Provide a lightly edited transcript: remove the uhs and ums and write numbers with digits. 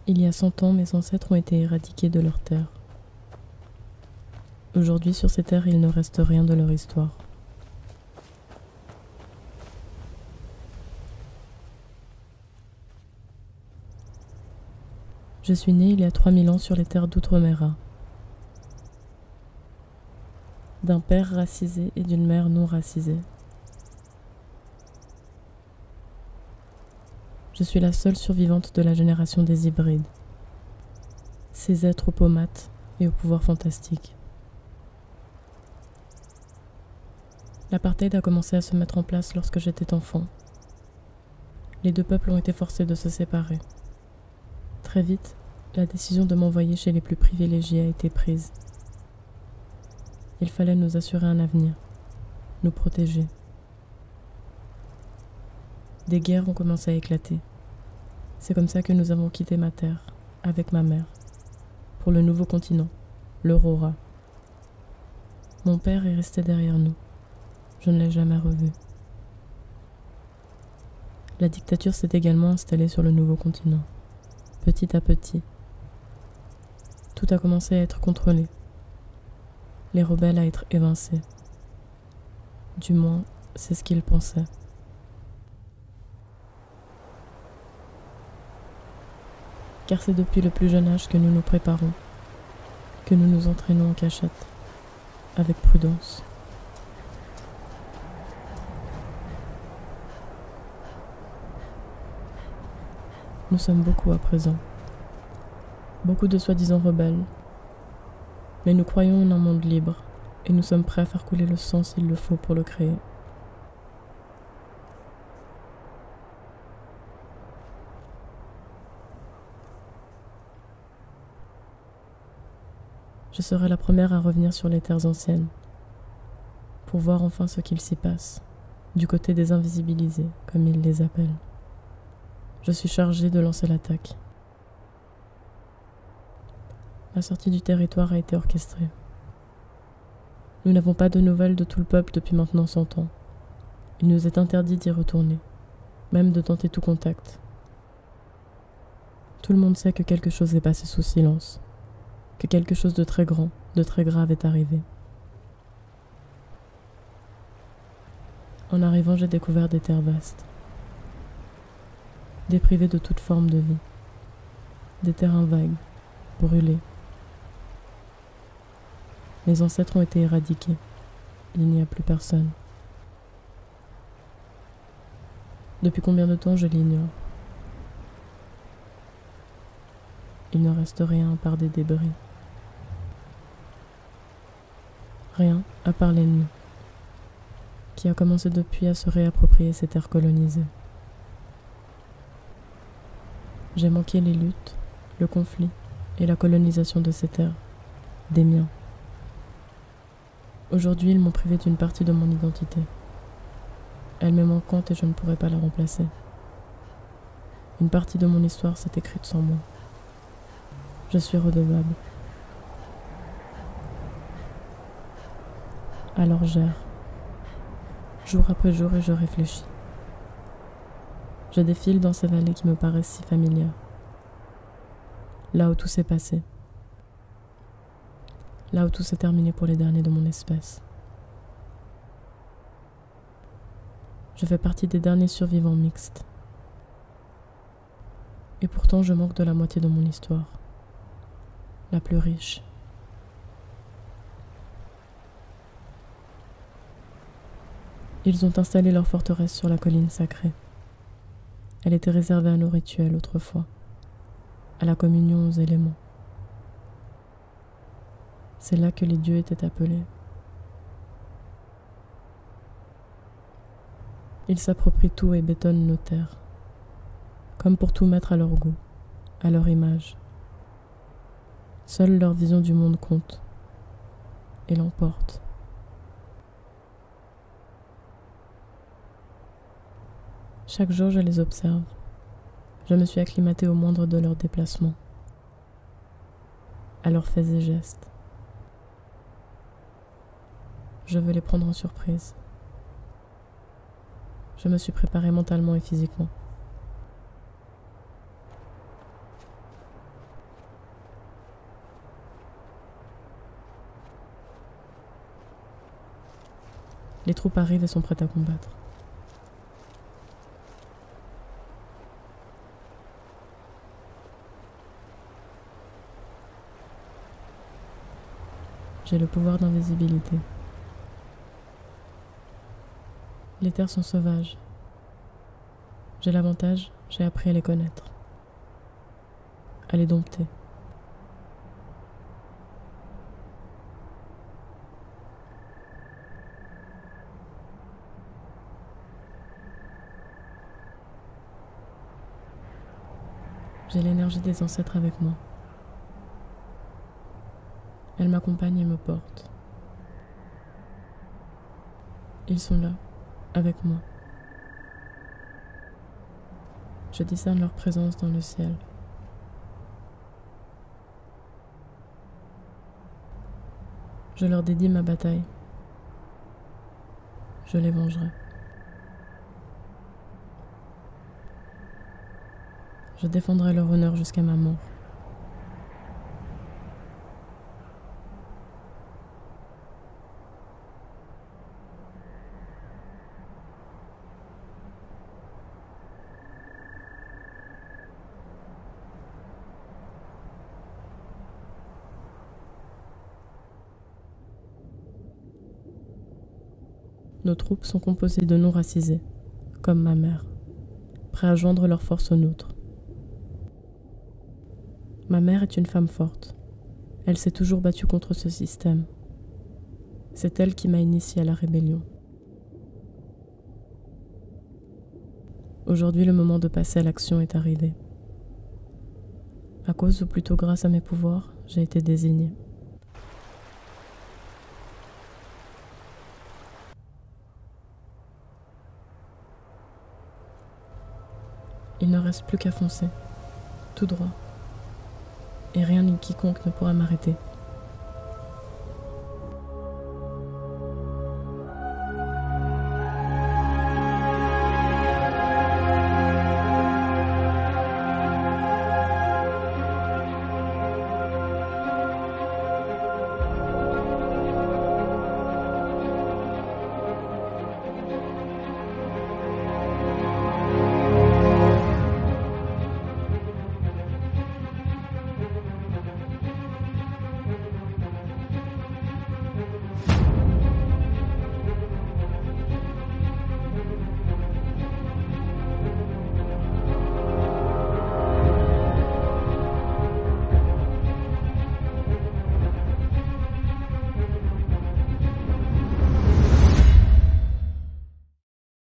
Il y a 100 ans, mes ancêtres ont été éradiqués de leurs terres. Aujourd'hui, sur ces terres, il ne reste rien de leur histoire. Je suis né il y a 3000 ans sur les terres d'Outre-Mera, d'un père racisé et d'une mère non racisée. Je suis la seule survivante de la génération des hybrides, ces êtres aux peaux mates et au pouvoir fantastique. L'apartheid a commencé à se mettre en place lorsque j'étais enfant. Les deux peuples ont été forcés de se séparer. Très vite, la décision de m'envoyer chez les plus privilégiés a été prise. Il fallait nous assurer un avenir, nous protéger. Des guerres ont commencé à éclater. C'est comme ça que nous avons quitté ma terre, avec ma mère, pour le nouveau continent, l'Aurora. Mon père est resté derrière nous. Je ne l'ai jamais revu. La dictature s'est également installée sur le nouveau continent, petit à petit. Tout a commencé à être contrôlé, les rebelles à être évincés. Du moins, c'est ce qu'ils pensaient. Car c'est depuis le plus jeune âge que nous nous préparons, que nous nous entraînons en cachette, avec prudence. Nous sommes beaucoup à présent, beaucoup de soi-disant rebelles, mais nous croyons en un monde libre et nous sommes prêts à faire couler le sang s'il le faut pour le créer. Je serai la première à revenir sur les terres anciennes, pour voir enfin ce qu'il s'y passe, du côté des invisibilisés, comme ils les appellent. Je suis chargée de lancer l'attaque. La sortie du territoire a été orchestrée. Nous n'avons pas de nouvelles de tout le peuple depuis maintenant 100 ans. Il nous est interdit d'y retourner, même de tenter tout contact. Tout le monde sait que quelque chose est passé sous silence, que quelque chose de très grand, de très grave est arrivé. En arrivant, j'ai découvert des terres vastes, déprivées de toute forme de vie, des terrains vagues, brûlés. Mes ancêtres ont été éradiqués, il n'y a plus personne. Depuis combien de temps, je l'ignore. Il ne reste rien à part des débris. Rien à part l'ennemi, qui a commencé depuis à se réapproprier ces terres colonisées. J'ai manqué les luttes, le conflit et la colonisation de ces terres, des miens. Aujourd'hui, ils m'ont privé d'une partie de mon identité. Elle m'est manquante et je ne pourrai pas la remplacer. Une partie de mon histoire s'est écrite sans moi. Je suis redevable. Alors j'erre, jour après jour, et je réfléchis. Je défile dans ces vallées qui me paraissent si familières. Là où tout s'est passé. Là où tout s'est terminé pour les derniers de mon espèce. Je fais partie des derniers survivants mixtes. Et pourtant, je manque de la moitié de mon histoire. La plus riche. Ils ont installé leur forteresse sur la colline sacrée. Elle était réservée à nos rituels autrefois, à la communion aux éléments. C'est là que les dieux étaient appelés. Ils s'approprient tout et bétonnent nos terres, comme pour tout mettre à leur goût, à leur image. Seule leur vision du monde compte et l'emporte. Chaque jour, je les observe. Je me suis acclimatée au moindre de leurs déplacements, à leurs faits et gestes. Je veux les prendre en surprise. Je me suis préparée mentalement et physiquement. Les troupes arrivent et sont prêtes à combattre. J'ai le pouvoir d'invisibilité. Les terres sont sauvages. J'ai l'avantage, j'ai appris à les connaître, à les dompter. J'ai l'énergie des ancêtres avec moi. Elle m'accompagne et me porte. Ils sont là, avec moi. Je discerne leur présence dans le ciel. Je leur dédie ma bataille. Je les vengerai. Je défendrai leur honneur jusqu'à ma mort. Nos troupes sont composées de non-racisés, comme ma mère, prêts à joindre leurs forces aux nôtres. Ma mère est une femme forte. Elle s'est toujours battue contre ce système. C'est elle qui m'a initiée à la rébellion. Aujourd'hui, le moment de passer à l'action est arrivé. À cause ou plutôt grâce à mes pouvoirs, j'ai été désignée. Il ne reste plus qu'à foncer, tout droit. Et rien ni quiconque ne pourra m'arrêter.